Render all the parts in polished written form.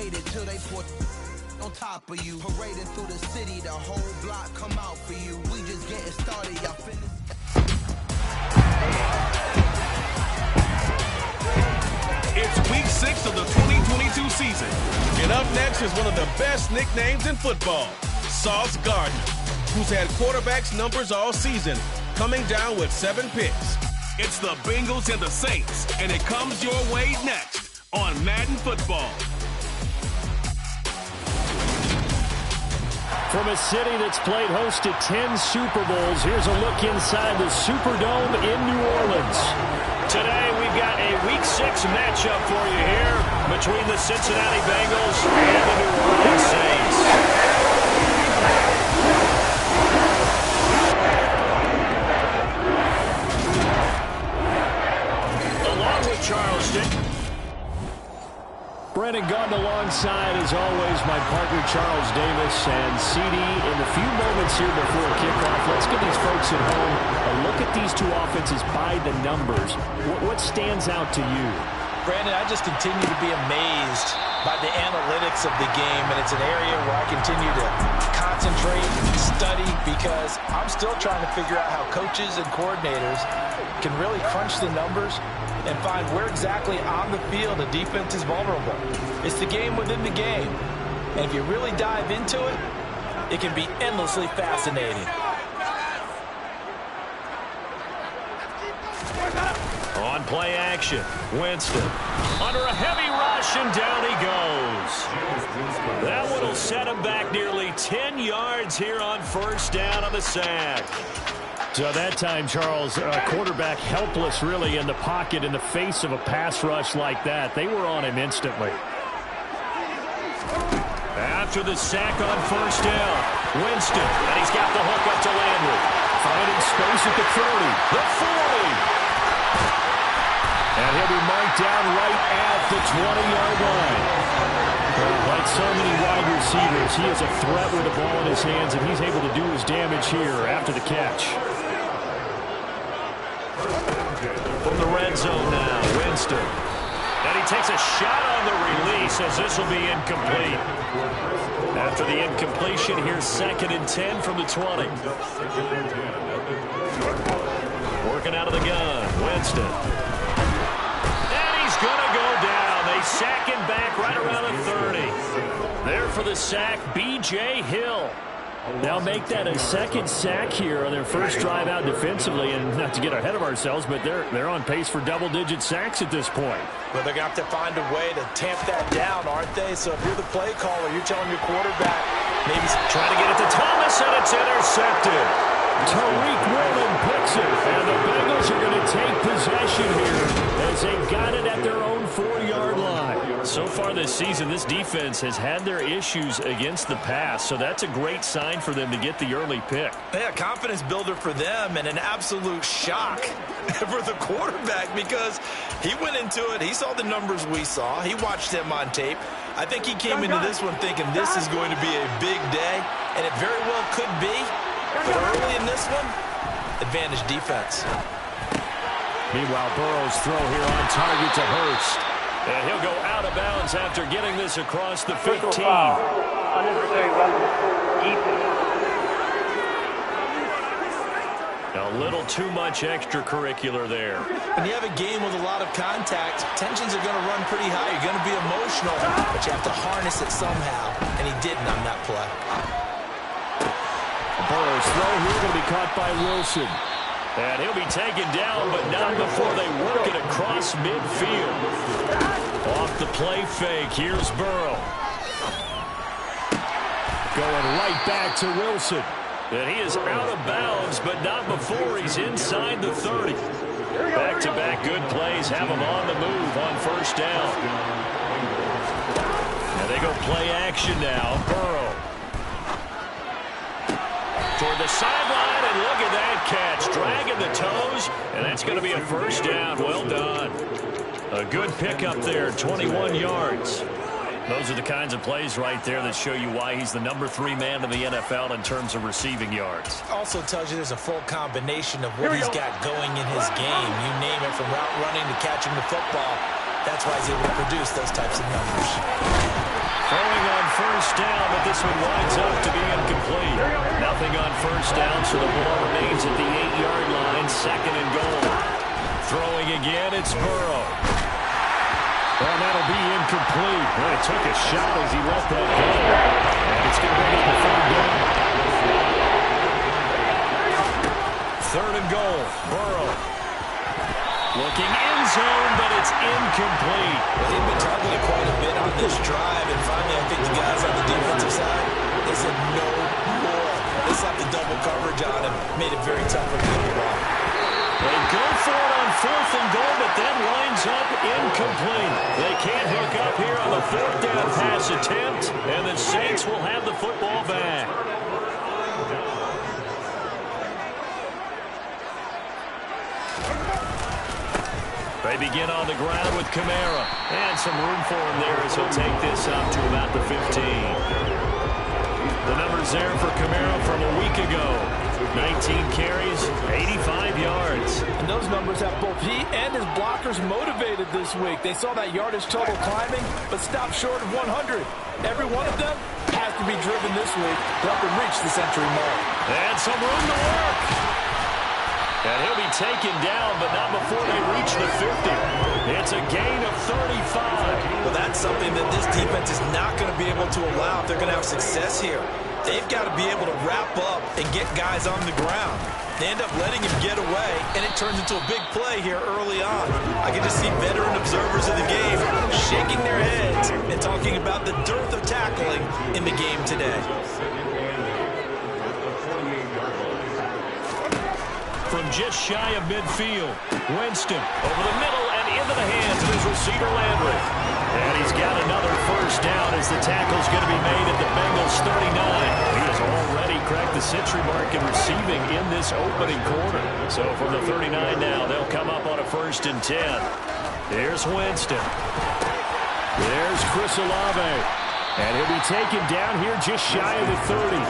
waited till they put on top of you. Parading through the city, the whole block come out for you. We just getting started, y'all finished. It's week 6 of the 2022 season. And up next is one of the best nicknames in football, Sauce Gardner, who's had quarterbacks numbers all season, coming down with 7 picks. It's the Bengals and the Saints, and it comes your way next on Madden Football. From a city that's played host to 10 Super Bowls, here's a look inside the Superdome in New Orleans. Today, we've got a Week 6 matchup for you here between the Cincinnati Bengals and the New Orleans Saints. Along with Charleston, Brandon Gunn alongside, as always, my partner Charles Davis. And CD, in the few moments here before kickoff, let's give these folks at home a look at these two offenses by the numbers. What stands out to you? Brandon, I just continue to be amazed by the analytics of the game, and it's an area where I continue to concentrate and study because I'm still trying to figure out how coaches and coordinators can really crunch the numbers and find where exactly on the field a defense is vulnerable. It's the game within the game. And if you really dive into it, it can be endlessly fascinating. On play action, Winston under a heavy rush, and down he goes. That one will set him back nearly 10 yards here on first down on the sack. So that time, Charles, quarterback helpless really in the pocket in the face of a pass rush like that. They were on him instantly. After the sack on first down, Winston, and he's got the hook up to Landry. Finding space at the 30, the 40. And he'll be marked down right at the 20-yard line. Like so many wide receivers, he is a threat with the ball in his hands, and he's able to do his damage here after the catch. From the red zone now, Winston. And he takes a shot on the release as this will be incomplete. After the incompletion, here's 2nd and 10 from the 20. Working out of the gun, Winston. And he's going to go down. They sack him back right around the 30. There for the sack, B.J. Hill. Now make that a second sack here on their first drive out defensively, and not to get ahead of ourselves, but they're on pace for double-digit sacks at this point. Well, they're going to have to find a way to tamp that down, aren't they? So if you're the play caller, you're telling your quarterback, maybe trying to get it to Thomas, and it's intercepted. Tariq Woolen picks it, and the Bengals are going to take possession here as they got it at their own 4-yard line. So far this season, this defense has had their issues against the pass, so that's a great sign for them to get the early pick. Yeah, confidence builder for them and an absolute shock for the quarterback because he went into it. He saw the numbers we saw. He watched them on tape. I think he came into this one thinking this is going to be a big day, and it very well could be. But early in this one, advantage defense. Meanwhile, Burrow's throw here on target to Hurst. And he'll go out of bounds after getting this across the 15. A little too much extracurricular there. When you have a game with a lot of contact, tensions are going to run pretty high. You're going to be emotional, but you have to harness it somehow. And he didn't on that play. Burrow's throw here going to be caught by Wilson. And he'll be taken down, but not before they work it across midfield. Off the play fake, here's Burrow. Going right back to Wilson. And he is out of bounds, but not before he's inside the 30. Back-to-back good plays have him on the move on first down. And they go play action now. Burrow. Toward the sideline, and look at that catch. Dragging the toes, and that's going to be a first down. Well done. A good pickup there, 21 yards. Those are the kinds of plays right there that show you why he's the #3 man in the NFL in terms of receiving yards. Also tells you there's a full combination of what he's got going in his game. You name it, from route running to catching the football. That's why he's able to produce those types of numbers. Throwing on first down, but this one winds up to be incomplete. Nothing on first down, so the ball remains at the 8-yard line, second and goal. Throwing again, it's Burrow. Well, that'll be incomplete. Well, he took a shot as he let that go. And it's going to bring up the third down. Third and goal, Burrow. Looking end zone, but it's incomplete. Well, they've been targeted quite a bit on this drive, and finally I think the guys on the defensive side, they said no more. They slapped the double coverage on him, made it very tough for him to get the ball. They go for it on fourth and goal, but that winds up incomplete. They can't hook up here on the fourth down pass attempt, and the Saints will have the football back. They begin on the ground with Kamara. And some room for him there as he'll take this up to about the 15. The numbers there for Kamara from a week ago. 19 carries, 85 yards. And those numbers have both he and his blockers motivated this week. They saw that yardage total climbing, but stopped short of 100. Every one of them has to be driven this week to help them reach the century mark. And some room to work. And he'll be taken down, but not before they reach the 50. It's a gain of 35. Well, that's something that this defense is not going to be able to allow if they're going to have success here. They've got to be able to wrap up and get guys on the ground. They end up letting him get away, and it turns into a big play here early on. I can just see veteran observers of the game shaking their heads and talking about the dearth of tackling in the game today. From just shy of midfield, Winston over the middle and into the hands of his receiver Landry. And he's got another first down as the tackle's going to be made at the Bengals 39. He has already cracked the century mark in receiving in this opening quarter. So from the 39 now, they'll come up on a 1st and 10. Here's Winston. There's Chris Olave. And he'll be taken down here just shy of the 30.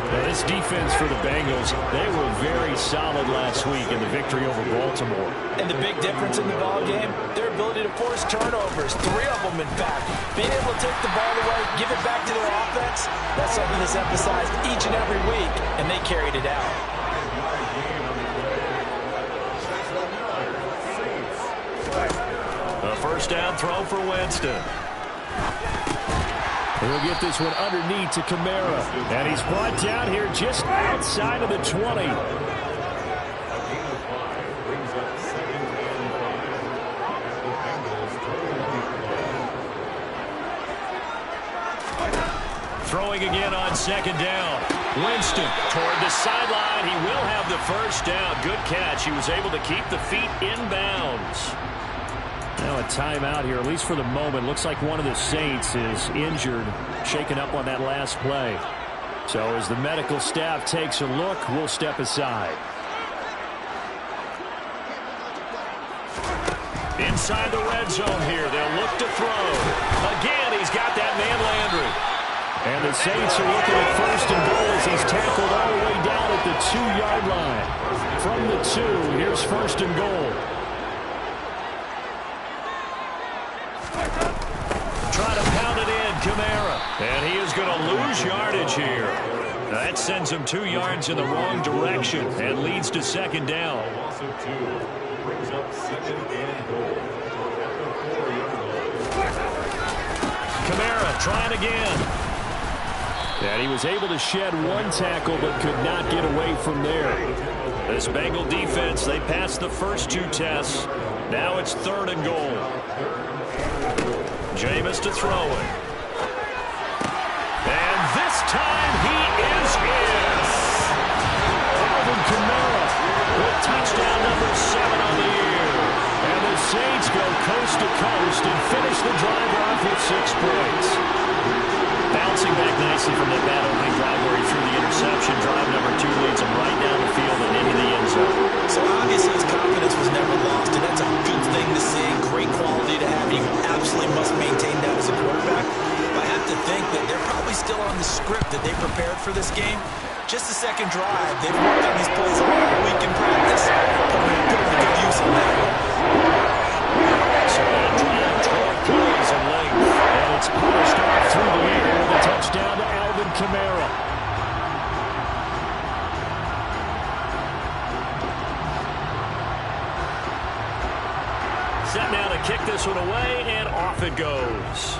Now, this defense for the Bengals, they were very solid last week in the victory over Baltimore. And the big difference in the ball game, their ability to force turnovers, 3 of them in fact. Being able to take the ball away, give it back to their offense, that's something that's emphasized each and every week, and they carried it out. A first down throw for Winston. He'll get this one underneath to Kamara. And he's brought down here just outside of the 20. Throwing again on 2nd down. Winston toward the sideline. He will have the first down. Good catch. He was able to keep the feet inbounds. Now a timeout here, at least for the moment. Looks like one of the Saints is injured, shaken up on that last play. So as the medical staff takes a look, we'll step aside. Inside the red zone here, they'll look to throw. Again, he's got that man Landry. And the Saints are looking at 1st and goal as he's tackled all the way down at the 2-yard line. From the 2, here's 1st and goal. Trying to pound it in, Kamara. And he is going to lose yardage here. That sends him 2 yards in the wrong direction and leads to 2nd down. Kamara trying again. And he was able to shed 1 tackle but could not get away from there. This Bengal defense, they passed the first 2 tests. Now it's 3rd and goal. Jameis to throw it. And this time he is in. Alvin Kamara with touchdown number 7 on the year. And the Saints go coast to coast and finish the drive off with 6 points. Bouncing back nicely from that bad opening drive where he threw the interception. Drive number 2 leads him right down the field and into the end zone. So obviously his confidence was never lost, and that's a good thing to see. Great quality to have. You absolutely must maintain that as a quarterback. But I have to think that they're probably still on the script that they prepared for this game. Just the second drive. They've worked on these plays all week in practice. Putting to good use on that one. So that drive 12 plays in length. set now to kick this one away, and off it goes.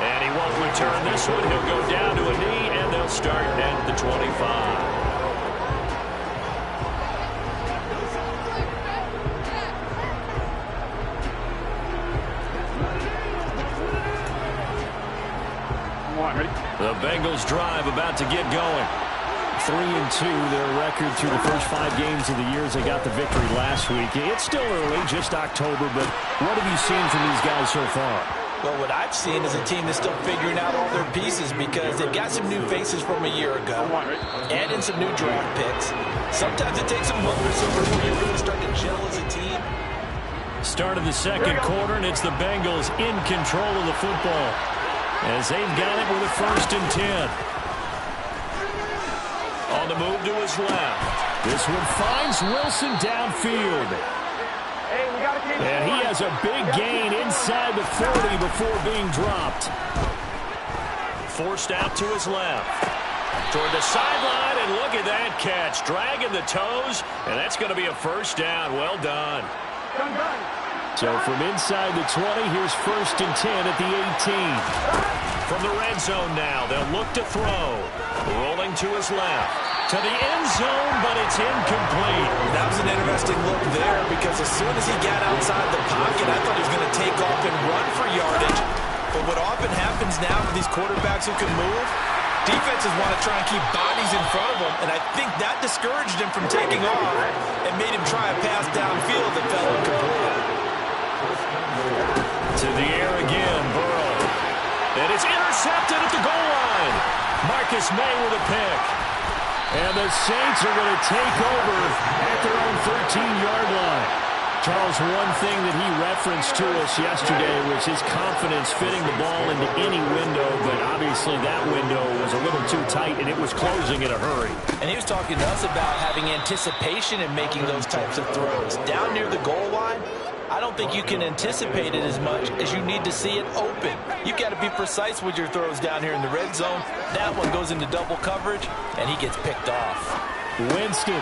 And he won't return this one. He'll go down to a knee, and they'll start at the 25. The Bengals drive about to get going. 3-2, their record through the first 5 games of the year as they got the victory last week. It's still early, just October, but what have you seen from these guys so far? Well, what I've seen is a team that's still figuring out all their pieces because they've got some new faces from a year ago, add in some new draft picks. Sometimes it takes a month or so before you really start to gel as a team. Start of the second quarter, and it's the Bengals in control of the football as they've got it with a 1st and 10. On the move to his left. This one finds Wilson downfield. And he has a big gain inside the 40 before being dropped. Forced out to his left. Toward the sideline, and look at that catch. Dragging the toes, and that's going to be a 1st down. Well done. So from inside the 20, here's 1st and 10 at the 18. From the red zone now, they'll look to throw. Rolling to his left. To the end zone, but it's incomplete. That was an interesting look there because as soon as he got outside the pocket, I thought he was going to take off and run for yardage. But what often happens now for these quarterbacks who can move, defenses want to try and keep bodies in front of them, and I think that discouraged him from taking off and made him try a pass downfield that fell incomplete. To the air again, Burrow. And it's intercepted at the goal line. Marcus May with a pick. And the Saints are going to take over at their own 13-yard line. Charles, one thing that he referenced to us yesterday was his confidence fitting the ball into any window, but obviously that window was a little too tight, and it was closing in a hurry. And he was talking to us about having anticipation in making those types of throws. Down near the goal line, I don't think you can anticipate it as much as you need to see it open. You've got to be precise with your throws down here in the red zone. That one goes into double coverage, and he gets picked off. Winston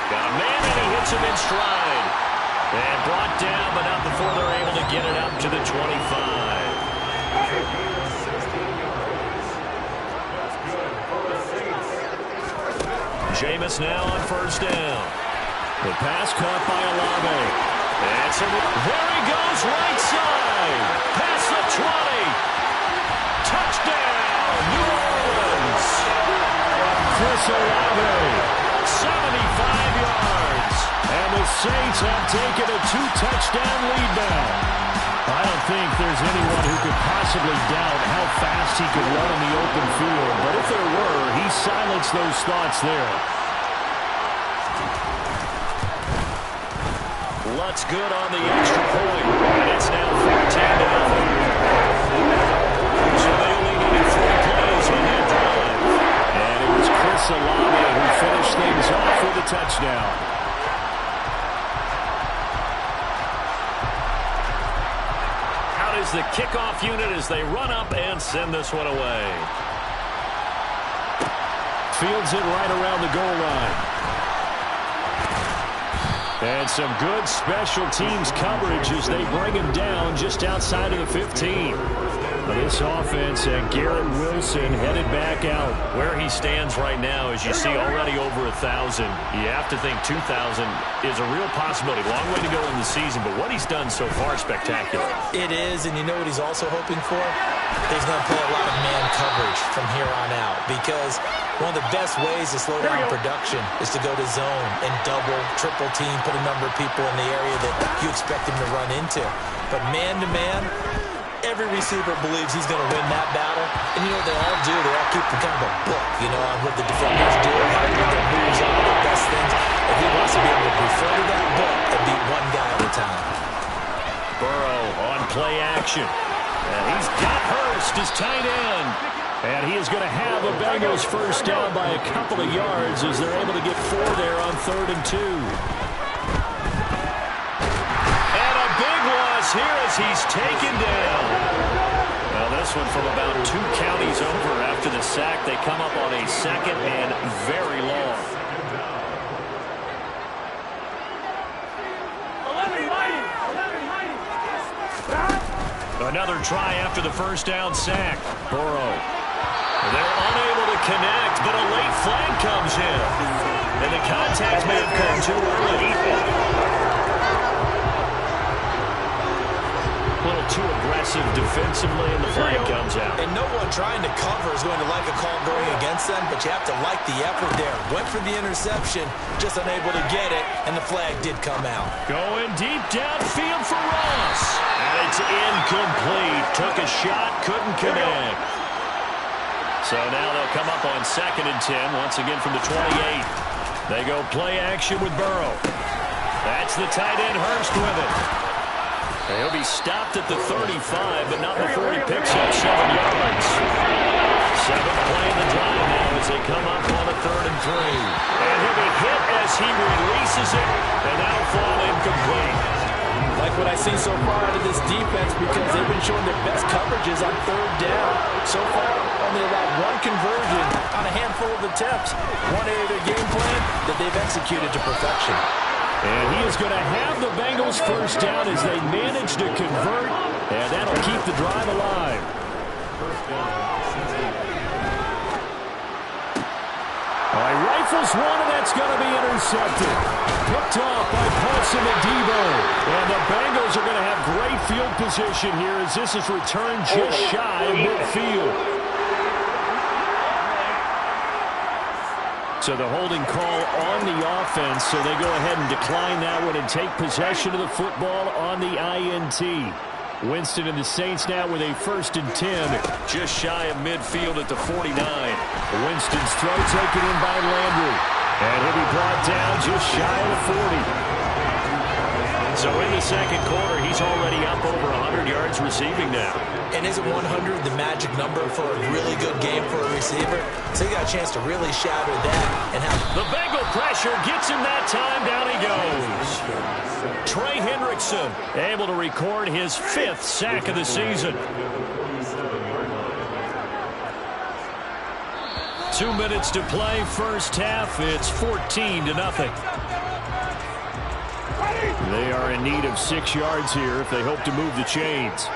got a man, and he hits him in stride. And brought down, but not before they're able to get it up to the 25. Jameis now on 1st down. The pass caught by Olave. And so there he goes, right side. Past the 20. Touchdown, New Orleans. Chris Olave, 75 yards. And the Saints have taken a 2-touchdown lead now. I don't think there's anyone who could possibly doubt how fast he could run in the open field. But if there were, he silenced those thoughts there. Lutz good on the extra point. And it's now 14-0. So they only needed 4 plays on that drive. And it was Chris Olave who finished things off with a touchdown. Is the kickoff unit as they run up and send this one away. Fields it right around the goal line. And some good special teams coverage as they bring him down just outside of the 15. This offense and Garrett Wilson headed back out. Where he stands right now, as you see already over 1,000, you have to think 2,000 is a real possibility. Long way to go in the season, but what he's done so far is spectacular. It is, and you know what he's also hoping for? He's going to play a lot of man coverage from here on out because one of the best ways to slow down production is to go to zone and double, triple team, put a number of people in the area that you expect him to run into. But man-to-man, every receiver believes he's going to win that battle. And you know what they all do? They all keep kind of a book, you know, on what the defenders do, how they get their moves on, their best things. And he wants to be able to refer to that book and beat one guy at a time. Burrow on play action. And he's got Hurst as tight end. And he is going to have the Bengals 1st down by a couple of yards as they're able to get 4 there on 3rd and 2. Here as he's taken down. Well, this one from about 2 counties over after the sack. They come up on a 2nd and very long. Another try after the first down sack. Burrow. They're unable to connect, but a late flag comes in. And the contact may have come too early. A little too aggressive defensively, and the flag comes out. And no one trying to cover is going to like a call going against them, but you have to like the effort there. Went for the interception, just unable to get it, and the flag did come out. Going deep downfield for Ross. And it's incomplete. Took a shot, couldn't connect. So now they'll come up on 2nd and 10, once again from the 28. They go play action with Burrow. That's the tight end Hurst with it. He'll be stopped at the 35, but not before he picks up 7 yards. 7th play in the drive now as they come up on a 3rd and 3. And he'll be hit as he releases it, and that'll fall incomplete. Like what I've seen so far out of this defense, because they've been showing their best coverages on 3rd down. So far, only allowed 1 conversion on a handful of attempts. One area of their game plan that they've executed to perfection. And he is going to have the Bengals first down as they manage to convert, and that'll keep the drive alive. All right, rifles one, and that's going to be intercepted. Picked off by Paulson Adebo. And the Bengals are going to have great field position here as this is returned just shy of midfield. So the holding call on the offense, so they go ahead and decline that one and take possession of the football on the INT. Winston and the Saints now with a 1st and 10, just shy of midfield at the 49. Winston's throw taken in by Landry. And he'll be brought down just shy of the 40. So in the 2nd quarter, he's already up over 100 yards receiving now. And isn't 100 the magic number for a really good game for a receiver? So you got a chance to really shatter that and have... The Bengal pressure gets him that time. Down he goes. Trey Hendrickson able to record his 5th sack of the season. 2 minutes to play, first half. It's 14-0. They are in need of 6 yards here if they hope to move the chains.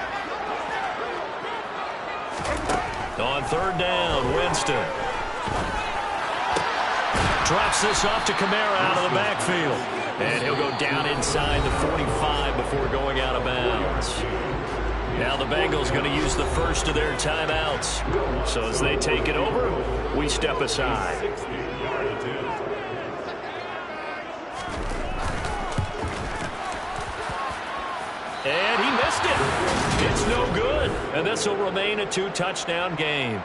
On 3rd down, Winston. Drops this off to Kamara out of the backfield. And he'll go down inside the 45 before going out of bounds. Now the Bengals going to use the first of their timeouts. So as they take it over, we step aside. And he missed it. It's no good. And this will remain a 2-touchdown game.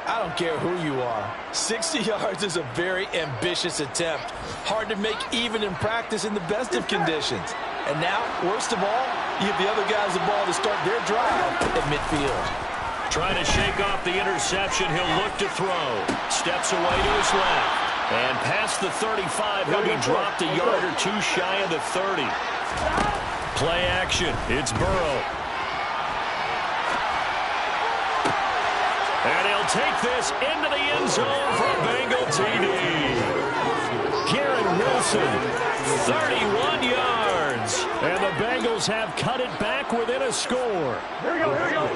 I don't care who you are. 60 yards is a very ambitious attempt. Hard to make even in practice in the best of conditions. And now, worst of all, you give the other guys the ball to start their drive at midfield. Trying to shake off the interception. He'll look to throw. Steps away to his left. And past the 35, he'll be dropped a yard or 2 shy of the 30. Play action. It's Burrow. And he'll take this into the end zone for a Bengal TD. Garrett Wilson, 31 yards. And the Bengals have cut it back within a score. Here we go, here we go.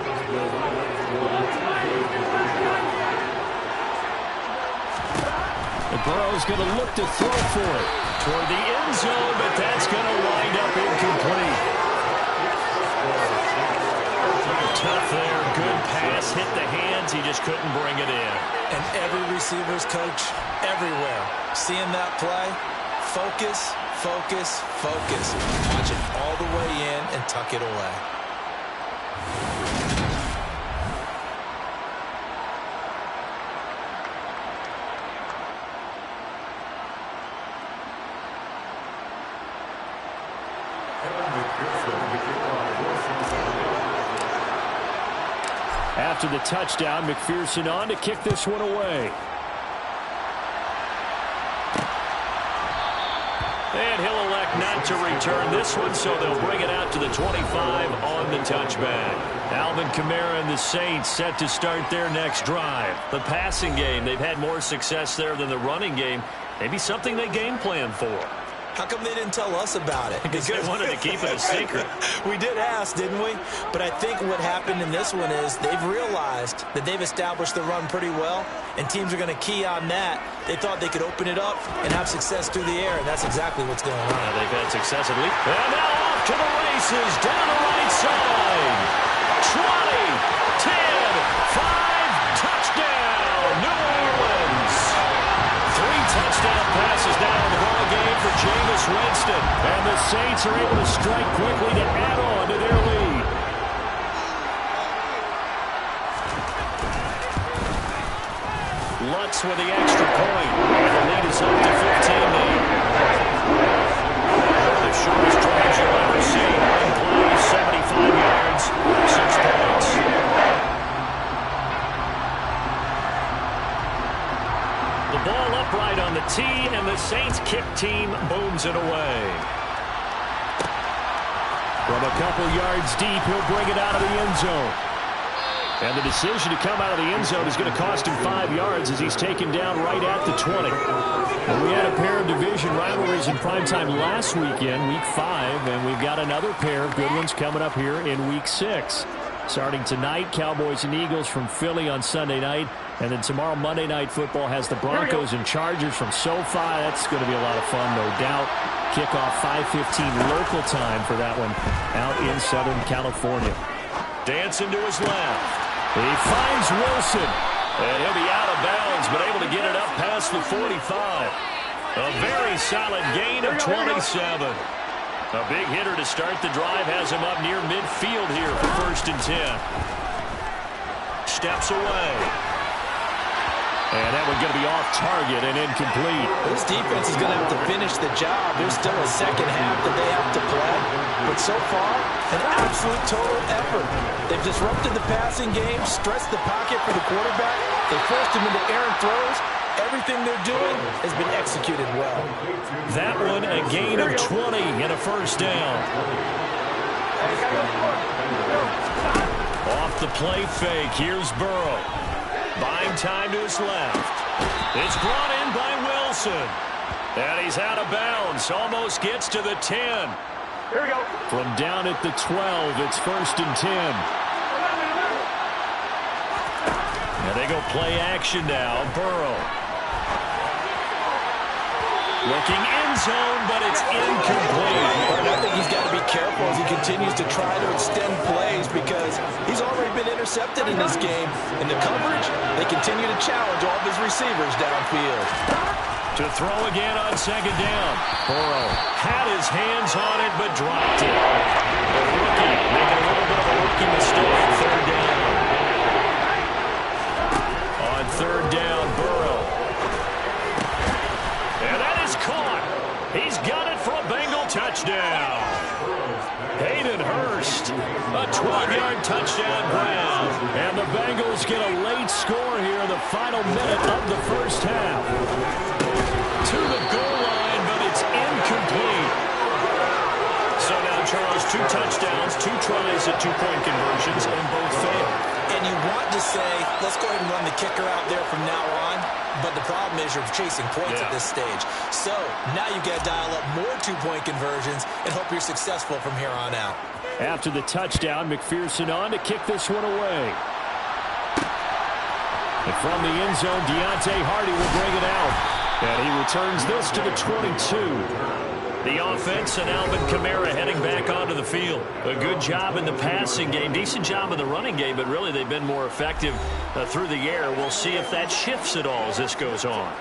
And Burrow's going to look to throw for it toward the end zone, but that's going to wind up incomplete. Tough there, good pass, hit the hands, he just couldn't bring it in. And every receiver's coach, everywhere, seeing that play, focus, focus, focus. Watch it all the way in and tuck it away. After the touchdown, McPherson on to kick this one away. And he'll elect not to return this one, so they'll bring it out to the 25 on the touchback. Alvin Kamara and the Saints set to start their next drive. The passing game, they've had more success there than the running game. Maybe something they game plan for. How come they didn't tell us about it? Because they wanted to keep it a secret. We did ask, didn't we? But I think what happened in this one is they've realized that they've established the run pretty well, and teams are going to key on that. They thought they could open it up and have success through the air, and that's exactly what's going on. They've had success at least. And now off to the races, down the right side. 20, 10, 5, touchdown, New Orleans. 3 touchdown passes now in the ball game for Jameis Winston. And the Saints are able to strike quickly to add on to their lead. Lutz with the extra point. And the lead is up to 15 now. The shortest drives you'll ever see. One play, 75 yards, 6 points. The ball upright on the tee, and the Saints kick team booms it away. From a couple yards deep, he'll bring it out of the end zone. And the decision to come out of the end zone is going to cost him 5 yards as he's taken down right at the 20. And we had a pair of division rivalries in primetime last weekend, Week 5, and we've got another pair of good ones coming up here in Week 6. Starting tonight, Cowboys and Eagles from Philly on Sunday night. And then tomorrow, Monday Night Football has the Broncos and Chargers from SoFi. That's going to be a lot of fun, no doubt. Kickoff 5:15 local time for that one out in Southern California. Dancing to his left. He finds Wilson. And he'll be out of bounds, but able to get it up past the 45. A very solid gain of 27. A big hitter to start the drive has him up near midfield here for 1st and 10. Steps away. And that one's going to be off target and incomplete. This defense is going to have to finish the job. There's still a second half that they have to play. But so far, an absolute total effort. They've disrupted the passing game, stretched the pocket for the quarterback. They forced him into errant throws. Everything they're doing has been executed well. That one, a gain of 20 and a 1st down. Off the play fake, here's Burrow. Buying time to his left. It's brought in by Wilson. And he's out of bounds. Almost gets to the 10. Here we go. From down at the 12, it's 1st and 10. And they go play action now. Burrow. Looking end zone, but it's incomplete. And I think he's got to be careful as he continues to try to extend plays because he's already been intercepted in this game. In the coverage, they continue to challenge all of his receivers downfield. To throw again on 2nd down. Burrow had his hands on it, but dropped it. The rookie making a little bit of a rookie mistake. 3rd down. On 3rd down, Burrow. And that is caught. He's got it for a Bengal touchdown. Hayden Hurst, a 12-yard touchdown grab. And the Bengals get a late score here in the final minute of the 1st half. To the goal line, but it's incomplete. So now, Charles, 2 touchdowns, 2 tries at 2-point conversions, and both failed. And you want to say, let's go ahead and run the kicker out there from now on. But the problem is you're chasing points at this stage. So now you've got to dial up more 2-point conversions and hope you're successful from here on out. After the touchdown, McPherson on to kick this one away. And from the end zone, Deontay Hardy will bring it out. And he returns this to the 22. The offense and Alvin Kamara heading back onto the field. A good job in the passing game. Decent job in the running game, but really they've been more effective through the air. We'll see if that shifts at all as this goes on.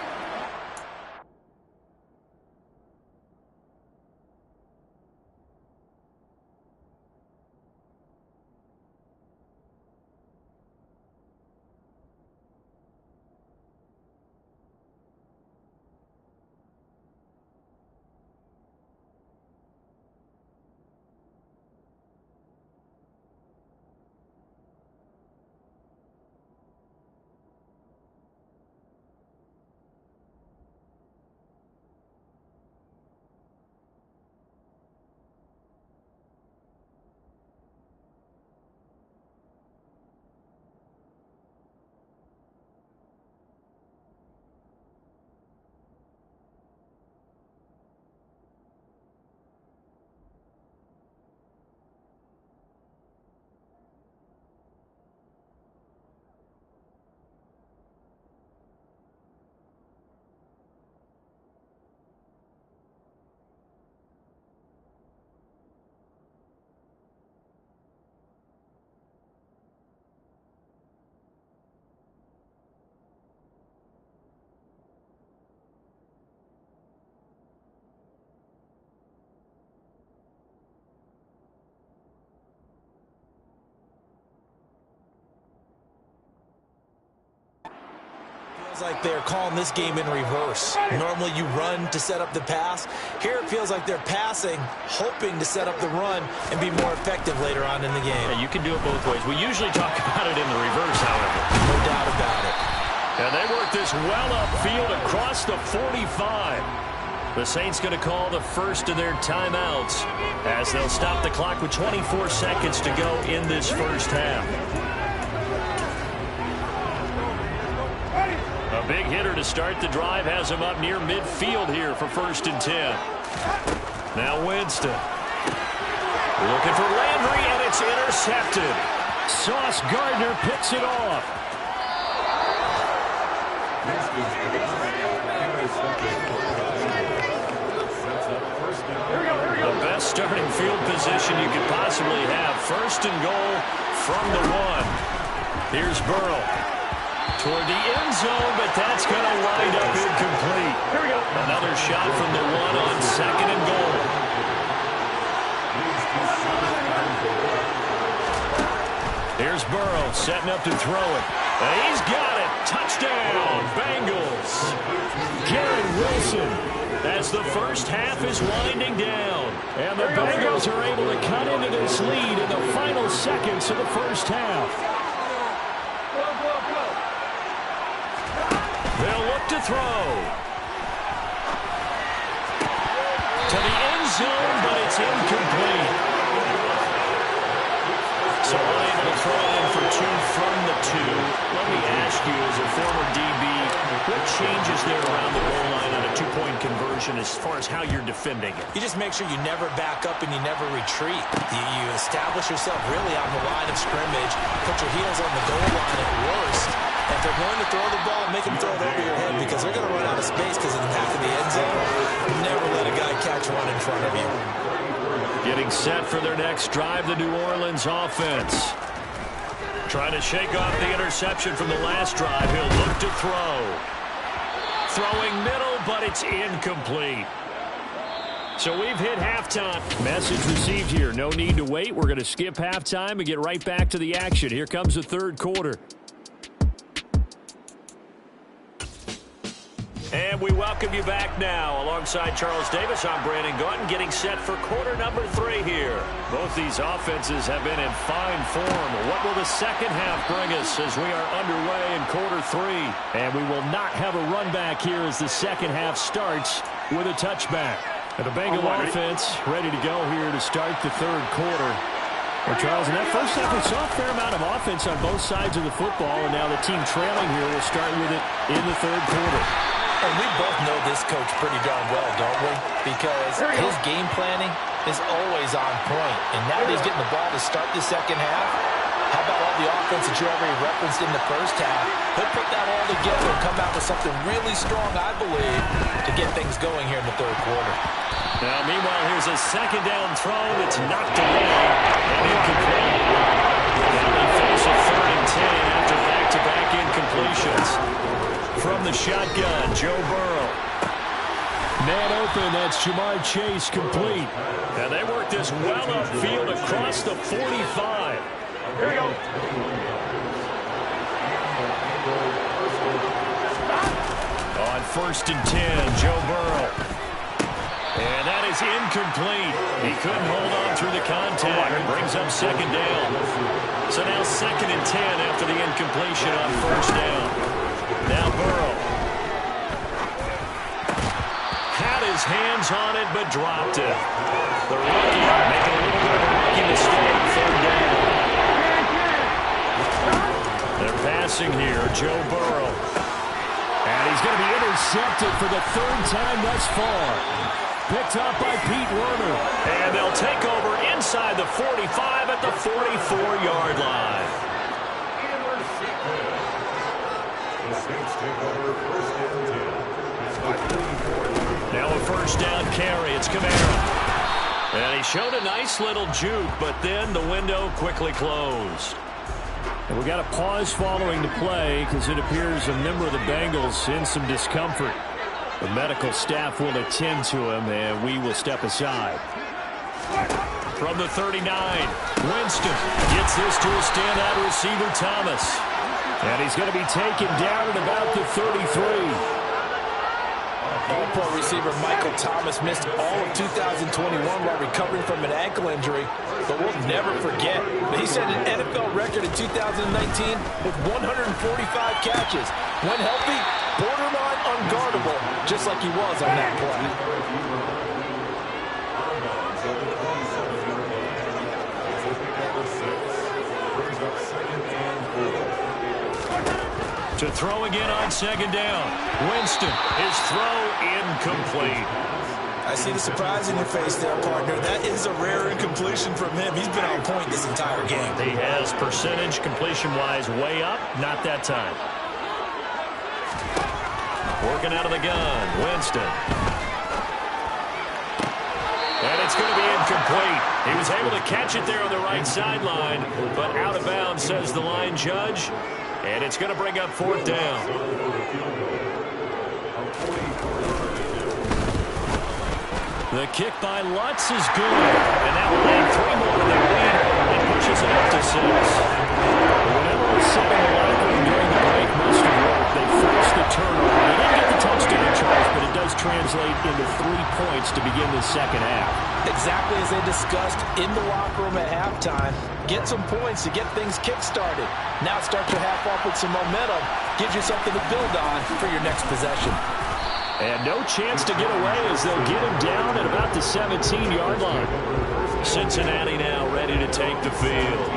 Like they're calling this game in reverse. Normally you run to set up the pass. Here it feels like they're passing, hoping to set up the run and be more effective later on in the game. Yeah, you can do it both ways. We usually talk about it in the reverse, however. No doubt about it. And they work this well upfield across the 45. The Saints going to call the first of their timeouts as they'll stop the clock with 24 seconds to go in this first half. A big hitter to start the drive has him up near midfield here for 1st and 10. Now Winston. Looking for Landry, and it's intercepted. Sauce Gardner picks it off. The best starting field position you could possibly have. 1st and goal from the 1. Here's Burrow. Toward the end zone, but that's going to wind up incomplete. Here we go. Another shot from the 1 on 2nd and goal. Here's Burrow setting up to throw it. And he's got it. Touchdown, Bengals. Garrett Wilson as the first half is winding down. And the Bengals are able to cut into this lead in the final seconds of the first half. They'll look to throw. To the end zone, but it's incomplete. So unable to throw it in for 2 from the 2. Let me ask you, as a former DB, what changes there around the goal line on a 2-point conversion as far as how you're defending it? You just make sure you never back up and you never retreat. You establish yourself really on the line of scrimmage, put your heels on the goal line at worst. If they're going to throw the ball, make them throw it over your head because they're going to run out of space because of the back of the end zone. Never let a guy catch one in front of you. Getting set for their next drive, the New Orleans offense. Trying to shake off the interception from the last drive. He'll look to throw. Throwing middle, but it's incomplete. So we've hit halftime. Message received here. No need to wait. We're going to skip halftime and get right back to the action. Here comes the third quarter. And we welcome you back now. Alongside Charles Davis, I'm Brandon Gaudin, getting set for quarter number 3 here. Both these offenses have been in fine form. What will the second half bring us as we are underway in quarter 3? And we will not have a run back here as the second half starts with a touchback. And the Bengal offense ready to go here to start the third quarter. Well, Charles, in that first half, we saw a fair amount of offense on both sides of the football, and now the team trailing here will start with it in the third quarter. And we both know this coach pretty darn well, don't we? Because his game planning is always on point. And now that he's getting the ball to start the second half, how about all the offense that you already referenced in the first half? He'll put that all together and come out with something really strong, I believe, to get things going here in the third quarter. Now, meanwhile, here's a second down throw that's knocked away and incomplete. Now they face a 3rd and 10 after back-to-back incompletions. From the shotgun, Joe Burrow. Man open, that's Jamar Chase complete. And they work this well upfield across the 45. Here we go. On 1st and 10, Joe Burrow. And that is incomplete. He couldn't hold on through the contact. It brings up second down. So now 2nd and 10 after the incompletion on 1st down. Now Burrow. Had his hands on it, but dropped it. The rookie making a little bit of a rookie mistake. 3rd down. They're passing here, Joe Burrow. And he's going to be intercepted for the 3rd time thus far. Picked up by Pete Werner. And they'll take over inside the 45 at the 44-yard line. Now a 1st down carry. It's Kamara. And he showed a nice little juke, but then the window quickly closed. And we got a pause following the play because it appears a member of the Bengals in some discomfort. The medical staff will attend to him, and we will step aside. From the 39, Winston gets this to a standout receiver, Thomas. And he's going to be taken down at about the 33. All-Pro receiver Michael Thomas missed all of 2021 while recovering from an ankle injury, but we'll never forget that he set an NFL record in 2019 with 145 catches. When healthy, borderline unguardable, just like he was on that play. To throw again on second down. Winston, his throw incomplete. I see the surprise in your face there, partner. That is a rare incompletion from him. He's been on point this entire game. He has percentage completion-wise way up. Not that time. Working out of the gun. Winston. And it's going to be incomplete. He was able to catch it there on the right sideline, but out of bounds, says the line judge. And it's going to bring up fourth down. The kick by Lutz is good. And that will add 3 more to their lead and pushes it up to 6. Whatever was said in the locker room during the break must have worked. They forced the turnover. They didn't get the touchdown, Charles, but it does translate into 3 points to begin the second half. Exactly as they discussed in the locker room at halftime. Get some points to get things kick-started. Now start your half off with some momentum. Gives you something to build on for your next possession. And no chance to get away as they'll get him down at about the 17-yard line. Cincinnati now ready to take the field.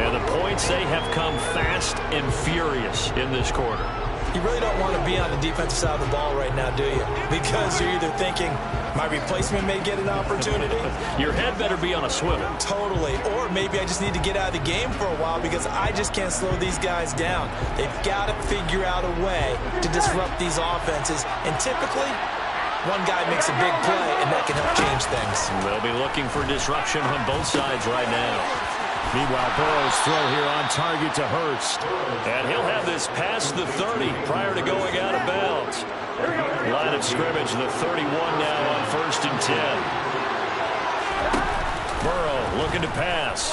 And the points, they have come fast and furious in this quarter. You really don't want to be on the defensive side of the ball right now, do you? Because you're either thinking, my replacement may get an opportunity. Your head better be on a swivel. Totally. Or maybe I just need to get out of the game for a while because I just can't slow these guys down. They've got to figure out a way to disrupt these offenses. And typically, one guy makes a big play, and that can help change things. They'll be looking for disruption on both sides right now. Meanwhile, Burrow's throw here on target to Hurst. And he'll have this past the 30 prior to going out of bounds. Line of scrimmage, the 31 now on 1st and 10. Burrow looking to pass.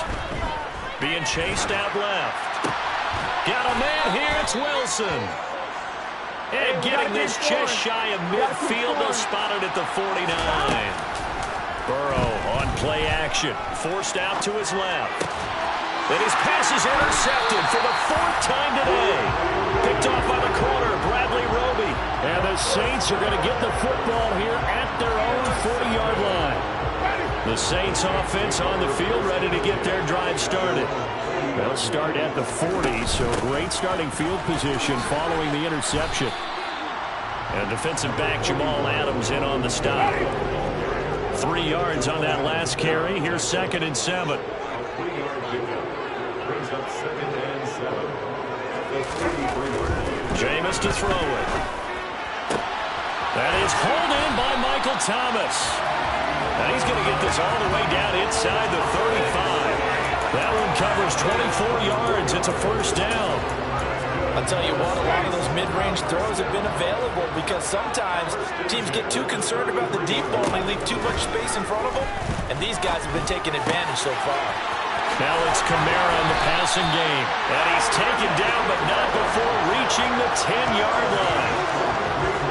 Being chased out left. Got a man here, it's Wilson. And getting this just shy of midfield, they'll spot it at the 49. Burrow on play action. Forced out to his left. And his pass is intercepted for the 4th time today. Picked off by the corner, Bradley Roby. And the Saints are going to get the football here at their own 40-yard line. The Saints offense on the field ready to get their drive started. They'll start at the 40, so great starting field position following the interception. And defensive back Jamal Adams in on the stop. 3 yards on that last carry. Here's 2nd and 7. Jameis to throw it. That is hauled in by Michael Thomas. And he's going to get this all the way down inside the 35. That one covers 24 yards. It's a 1st down. I'll tell you what, a lot of those mid-range throws have been available because sometimes teams get too concerned about the deep ball and they leave too much space in front of them, and these guys have been taking advantage so far. Now it's Kamara in the passing game, and he's taken down but not before reaching the 10-yard line.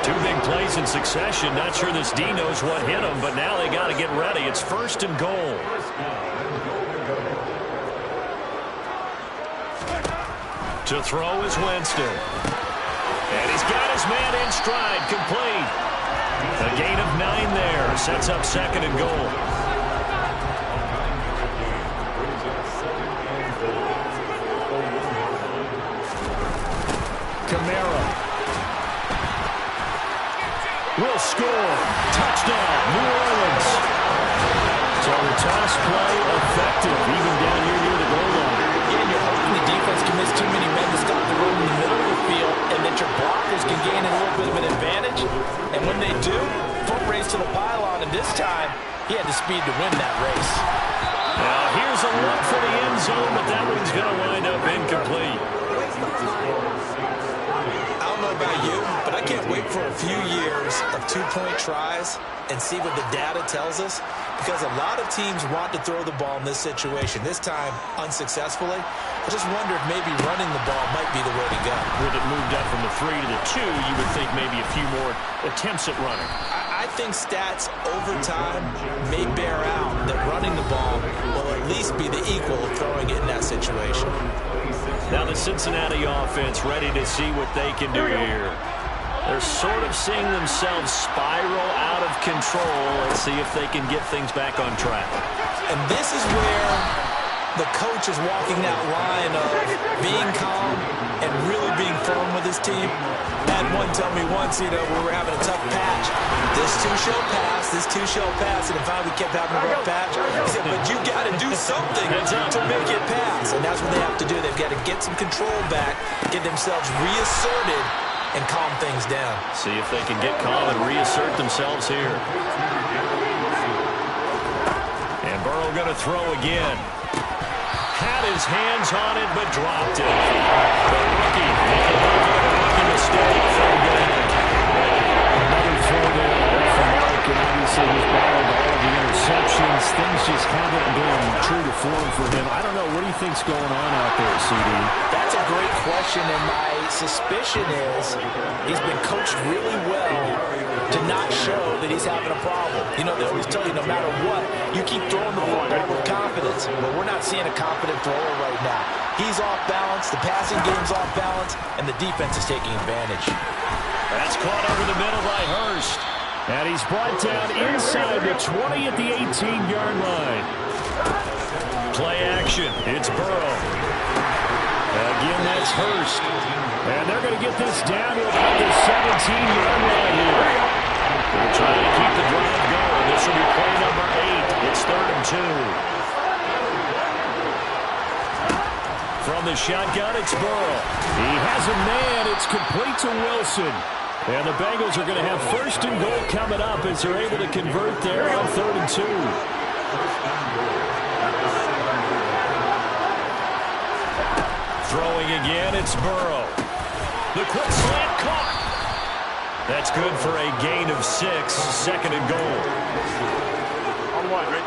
2 big plays in succession. Not sure this D knows what hit him, but now they got to get ready. It's 1st and goal. To throw is Winston. And he's got his man in stride, complete. A gain of 9 there. Sets up 2nd and goal. Kamara. Will score. Touchdown, New Orleans. So the toss play effective, even down here near the goal line. And you're hoping the defense can miss too many men to stop the run in the middle of the field, and that your blockers can gain a little bit of an advantage. And when they do, foot race to the pylon, and this time, he had the speed to win that race. Now here's a look for the end zone, but that one's going to wind up incomplete. I don't know about you, but I can't wait for a few years of two-point tries and see what the data tells us, because a lot of teams want to throw the ball in this situation, this time unsuccessfully. I just wonder if maybe running the ball might be the way to go. With it moved up from the 3 to the 2, you would think maybe a few more attempts at running. I think stats over time may bear out that running the ball will at least be the equal of throwing it in that situation. Now the Cincinnati offense ready to see what they can do here. They're sort of seeing themselves spiral out of control. Let's see if they can get things back on track. And this is where the coach is walking that line of being calm and really being firm with his team. I had one tell me once, we were having a tough patch. This too shall pass, this too shall pass. And finally we kept having a rough patch. He said, but you got to do something to make it pass. And that's what they have to do. They've got to get some control back, get themselves reasserted, and calm things down. See if they can get calm and reassert themselves here. And Burrow going to throw again. Had his hands on it, but dropped it. The rookie making a rookie mistake. Another throw there from Mark, and obviously he's battled all of the interceptions. Things just haven't been true to form for him. I don't know. What do you think's going on out there, CD? That's a great question, and my suspicion is he's been coached really well to not show that he's having a problem. They always tell you no matter what, you keep throwing the football with confidence. But we're not seeing a confident thrower right now. He's off balance, the passing game's off balance, and the defense is taking advantage. That's caught over the middle by Hurst. And he's brought down inside the 20 at the 18-yard line. Play action. It's Burrow. Again, that's Hurst. And they're going to get this down to about the 17-yard line here. They're trying to keep the drive going. This will be play number 8. It's 3rd and 2. From the shotgun, it's Burrow. He has a man. It's complete to Wilson. And the Bengals are going to have 1st and goal coming up as they're able to convert there on 3rd and 2. Throwing again, it's Burrow. The quick slant caught. That's good for a gain of 6, 2nd and goal. On one, right?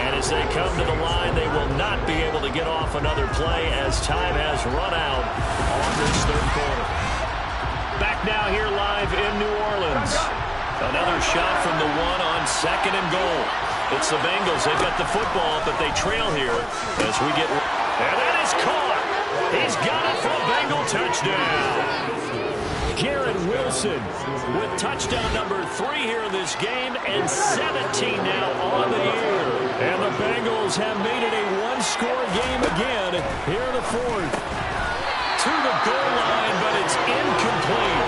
And as they come to the line, they will not be able to get off another play as time has run out on this 3rd quarter. Back now here live in New Orleans. Another shot from the 1 on 2nd and goal. It's the Bengals. They've got the football, but they trail here as we get... And that is caught. He's got it for a Bengal touchdown. Garrett Wilson with touchdown number 3 here in this game and 17 now on the year. And the Bengals have made it a one-score game again here in the 4th. To the goal line, but it's incomplete.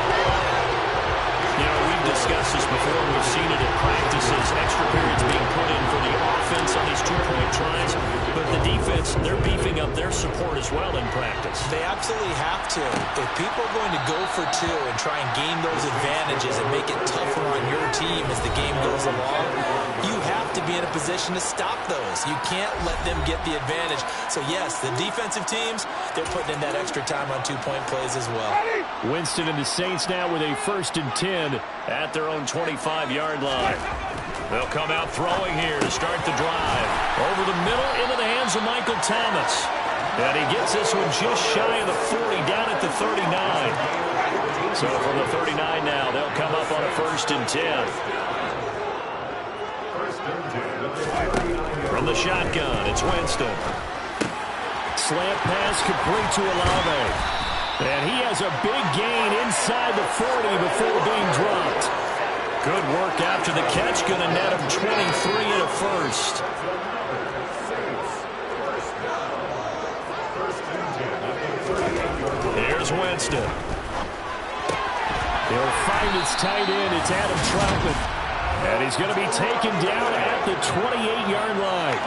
We've discussed this before. We've seen it at practices. Extra periods being put in for the offense on these two-point tries. But the defense, they're beefing up their support as well in practice. They absolutely have to. If people are going to go for 2 and try and gain those advantages and make it tougher on your team as the game goes along, you have to be in a position to stop those. You can't let them get the advantage. So, yes, the defensive teams, they're putting in that extra time on two-point plays as well. Winston and the Saints now with a 1st and 10 at their own 25-yard line. They'll come out throwing here to start the drive. Over the middle into the hands of Michael Thomas. And he gets this one just shy of the 40, down at the 39. So from the 39 now, they'll come up on a 1st and 10. From the shotgun, it's Winston. Slant pass complete to Olave. And he has a big gain inside the 40 before being dropped. Good work after the catch. Going to net him 23 and a 1st. Here's Winston. He'll find his tight end. It's Adam Troutman. And he's going to be taken down at the 28-yard line.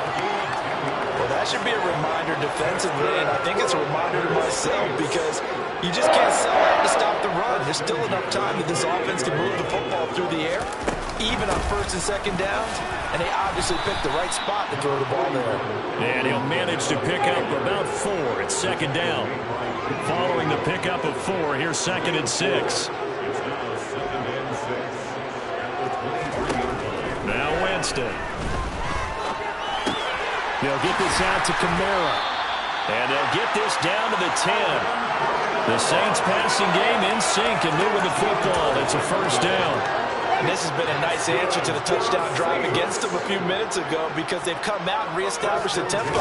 Well, that should be a reminder defensively, and I think it's a reminder to myself because you just can't sell out to stop the run. There's still enough time that this offense can move the football through the air, even on 1st and 2nd downs, and they obviously picked the right spot to throw the ball there. And he'll manage to pick up about 4 at 2nd down. Following the pickup of 4, here's 2nd and 6. Now Winston. They'll get this out to Kamara. And they'll get this down to the 10. The Saints passing game in sync and moving the football. It's a first down. And this has been a nice answer to the touchdown drive against them a few minutes ago because they've come out and reestablished the tempo.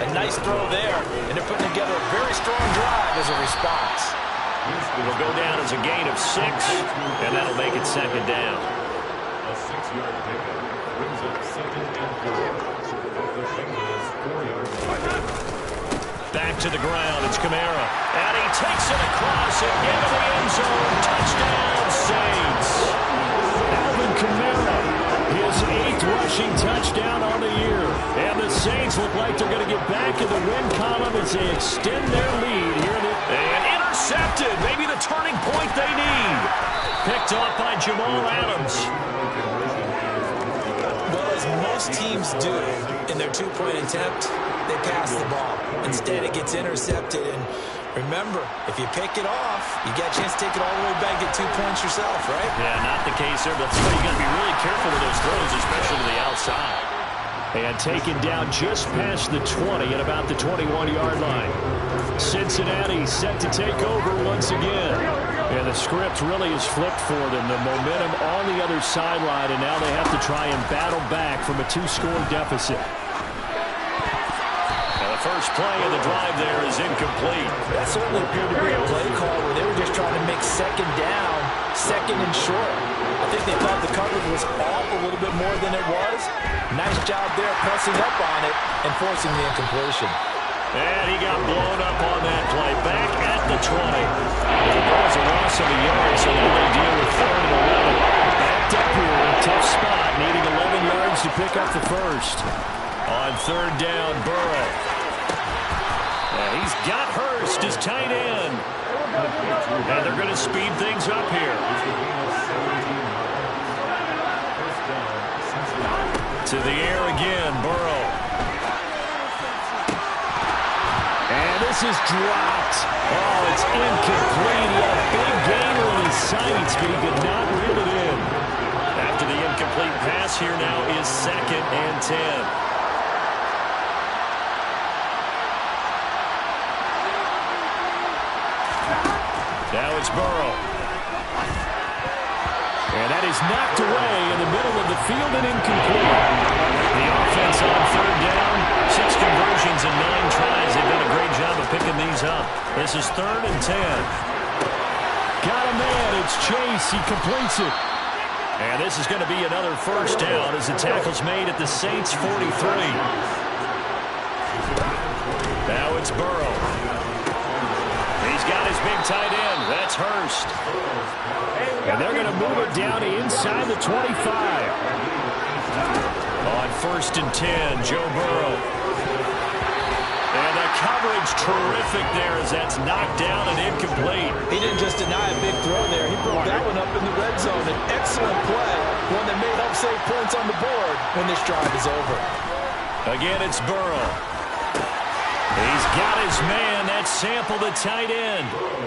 A nice throw there, and they're putting together a very strong drive as a response. It'll go down as a gain of 6, and that'll make it 2nd down. A 6-yard pickup brings up 2nd and 4. Back to the ground, it's Kamara. And he takes it across and into the end zone. Touchdown, Saints. Alvin Kamara, his 8th rushing touchdown on the year. And the Saints look like they're going to get back in the win column as they extend their lead here. And intercepted, maybe the turning point they need. Picked off by Jamal Adams. Well, as most teams do in their 2-point attempt, they pass the ball. Instead, it gets intercepted. And remember, if you pick it off, you get a chance to take it all the way back, get 2 points yourself, right? Yeah, not the case there. That's why you got to be really careful with those throws, especially to the outside. And taken down just past the 20 at about the 21-yard line. Cincinnati set to take over once again. And the script really is flipped for them. The momentum on the other sideline, and now they have to try and battle back from a 2-score deficit. First play of the drive there is incomplete. That certainly appeared to be a play call where they were just trying to make 2nd down, 2nd and short. I think they thought the coverage was off a little bit more than it was. Nice job there pressing up on it and forcing the incompletion. And he got blown up on that play. Back at the 20. That was a loss of a yard, so now they deal with 3rd and 11. Backed up here in a tough spot, needing 11 yards to pick up the first. On 3rd down, Burrow. He's got Hurst as tight end. And they're going to speed things up here. To the air again, Burrow. And this is dropped. Oh, it's incomplete. He had a big gainer in his sights, but he could not reel it in. After the incomplete pass, here now is 2nd and 10. Now it's Burrow. And that is knocked away in the middle of the field and incomplete. The offense on 3rd down, 6 conversions and 9 tries. They've done a great job of picking these up. This is 3rd and 10. Got a man. It's Chase. He completes it. And this is going to be another first down as the tackle's made at the Saints' 43. Now it's Burrow. He's got his big tight end. That's Hurst. And they're going to move it down inside the 25. On 1st and 10, Joe Burrow. And the coverage terrific there as that's knocked down and incomplete. He didn't just deny a big throw there. He broke that one up in the red zone. An excellent play, one that may help save points on the board when this drive is over. Again, it's Burrow. He's got his man. That's Sample, the tight end.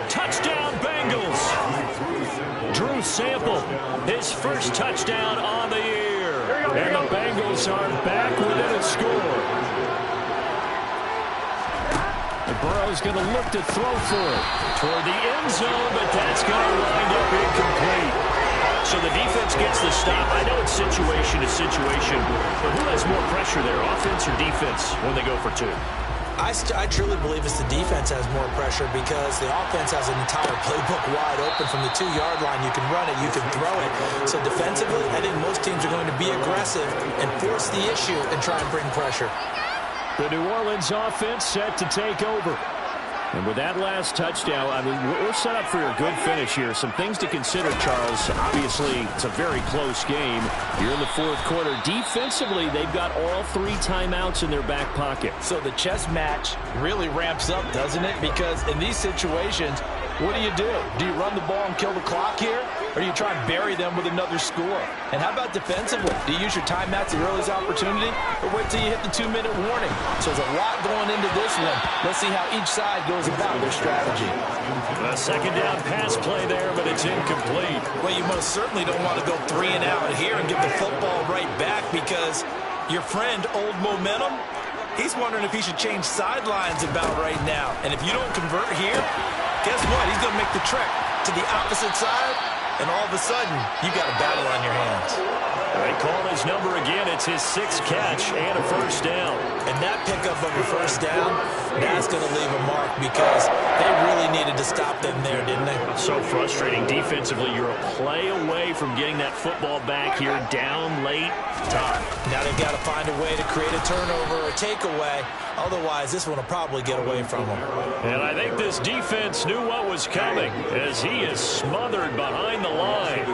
Touchdown, Bengals. Drew Sample, his first touchdown on the year. And the Bengals are back within a score. The Burrow's going to look to throw for it toward the end zone, but that's going to wind up incomplete. So the defense gets the stop. I know it's situation to situation, but who has more pressure there, offense or defense, when they go for 2? I truly believe it's the defense has more pressure because the offense has an entire playbook wide open from the 2-yard line. You can run it, you can throw it. So defensively, I think most teams are going to be aggressive and force the issue and try and bring pressure. The New Orleans offense set to take over. And with that last touchdown, I mean, we're set up for a good finish here. Some things to consider, Charles. Obviously, it's a very close game. You're in the 4th quarter. Defensively, they've got all 3 timeouts in their back pocket. So the chess match really ramps up, doesn't it? Because in these situations, what do? Do you run the ball and kill the clock here? or do you try and bury them with another score? And how about defensively? Do you use your timeouts at the earliest opportunity, or wait till you hit the 2-minute warning? So there's a lot going into this one. Let's see how each side goes about their strategy. A second down pass play there, but it's incomplete. Well, you most certainly don't want to go 3 and out here and give the football right back, because your friend, Old Momentum, he's wondering if he should change sidelines about right now. And if you don't convert here, guess what? He's going to make the trek to the opposite side, and all of a sudden, you got a battle on your hands. They call his number again. It's his 6th catch and a first down. And that pickup of a first down, that's going to leave a mark, because they really needed to stop them there, didn't they? So frustrating. Defensively, you're a play away from getting that football back here down late. Time. Now they've got to find a way to create a turnover or a takeaway. Otherwise, this one will probably get away from them. And I think this defense knew what was coming, as he is smothered behind the line.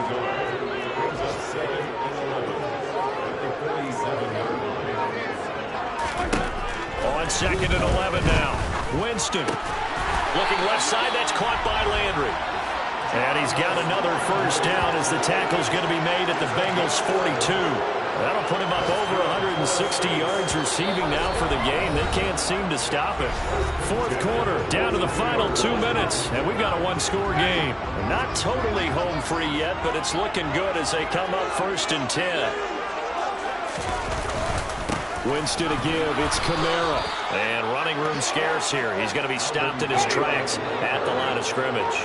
On 2nd and 11 now. Winston looking left side. That's caught by Landry. And he's got another first down as the tackle's going to be made at the Bengals' 42. That'll put him up over 160 yards receiving now for the game. They can't seem to stop it. 4th quarter, down to the final 2 minutes, and we've got a 1-score game. Not totally home free yet, but it's looking good as they come up 1st and 10. Winston to give. It's Kamara. And running room scarce here. He's going to be stopped in his tracks at the line of scrimmage.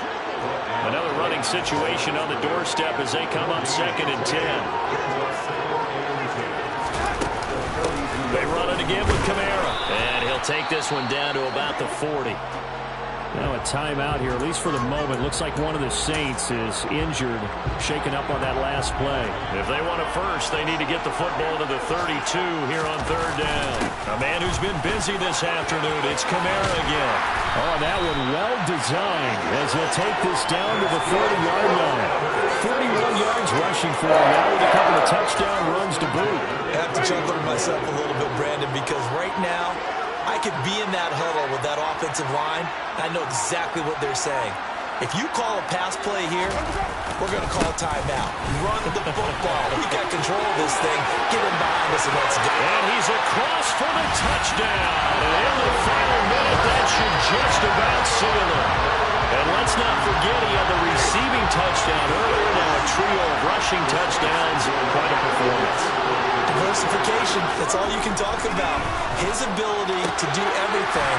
Another running situation on the doorstep as they come up 2nd and 10. They run it again with Kamara. And he'll take this one down to about the 40. Now a timeout here, at least for the moment. Looks like one of the Saints is injured, shaken up on that last play. If they want it first, they need to get the football to the 32 here on 3rd down. A man who's been busy this afternoon, it's Kamara again. Oh, that one well designed as he'll take this down to the 40-yard line. 41 yards rushing for him now with a couple of touchdown runs to boot. I have to chuckle to myself a little bit, Brandon, because right now, I could be in that huddle with that offensive line. I know exactly what they're saying. If you call a pass play here, we're going to call timeout. Run the football. We got control of this thing. Get him behind us and let's go. And he's across for the touchdown. And in the final minute, that should just about seal it. And let's not forget he had the receiving touchdown earlier. Now a trio of rushing touchdowns. Quite a performance. Diversification, that's all you can talk about. His ability to do everything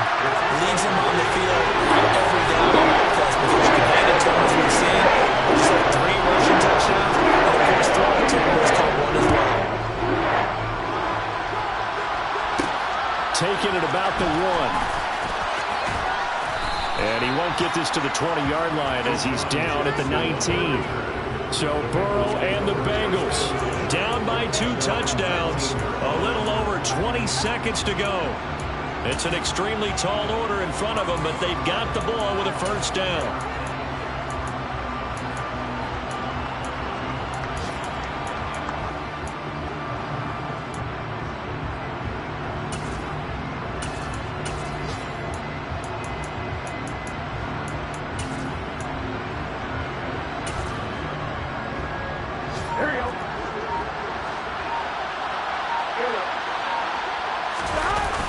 leaves him on the field every down on offense, because you can hand it to him as we've seen. Just like 3 rushing touchdowns, and of course throwing it to him was caught 1 as well. Taking it about the 1. And he won't get this to the 20-yard line as he's down at the 19. So Burrow and the Bengals down by 2 touchdowns. A little over 20 seconds to go. It's an extremely tall order in front of them, but they've got the ball with a first down.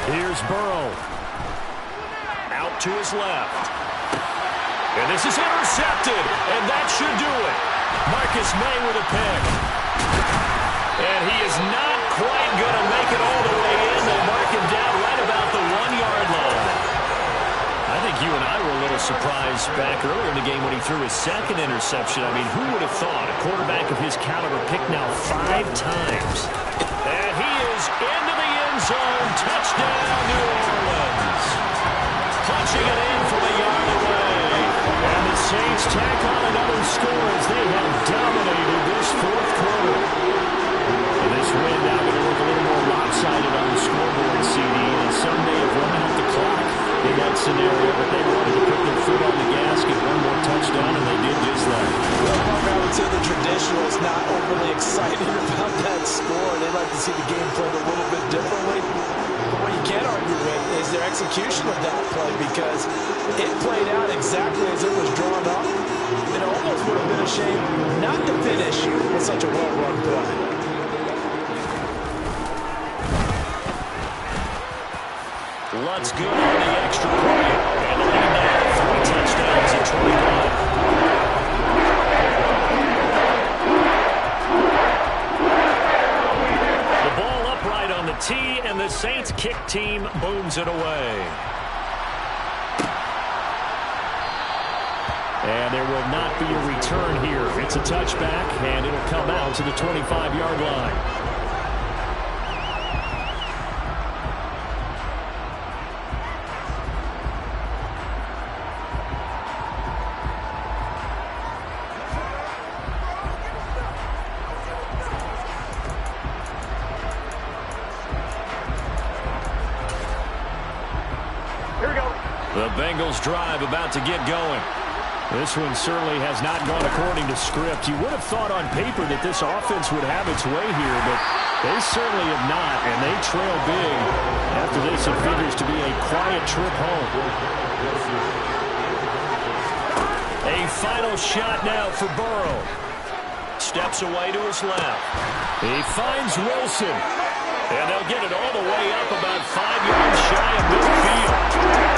Here's Burrow. Out to his left. And this is intercepted. And that should do it. Marcus May with a pick. And he is not quite going to make it all the way in. They'll mark him down right about the 1-yard line. I think you and I were a little surprised back earlier in the game when he threw his 2nd interception. I mean, who would have thought a quarterback of his caliber picked now 5 times? And he is into the end zone. Touchdown, New Orleans. Punching it in from a yard away. And the Saints tack on another score as they have dominated this 4th quarter. And this win now going to look a little more lopsided on the scoreboard, CD. And some may have run out the clock in that scenario, but they wanted to put their foot on the gas, get 1 more touchdown, and they did just that. Well, Parker, I would say the traditionals not overly excited about that score. They'd like to see the game played a little bit differently. But what you can't argue with is their execution of that play, because it played out exactly as it was drawn up. It almost would have been a shame not to finish with such a well-run play. Lutt's good on the extra point. And the lead now, 3 touchdowns and 21. On the tee, and the Saints kick team booms it away. And there will not be a return here. It's a touchback, and it'll come out to the 25-yard line. The Bengals drive about to get going. This one certainly has not gone according to script. You would have thought on paper that this offense would have its way here, but they certainly have not, and they trail big. After this, it figures to be a quiet trip home. A final shot now for Burrow. Steps away to his left. He finds Wilson. And they'll get it all the way up about 5 yards shy of midfield.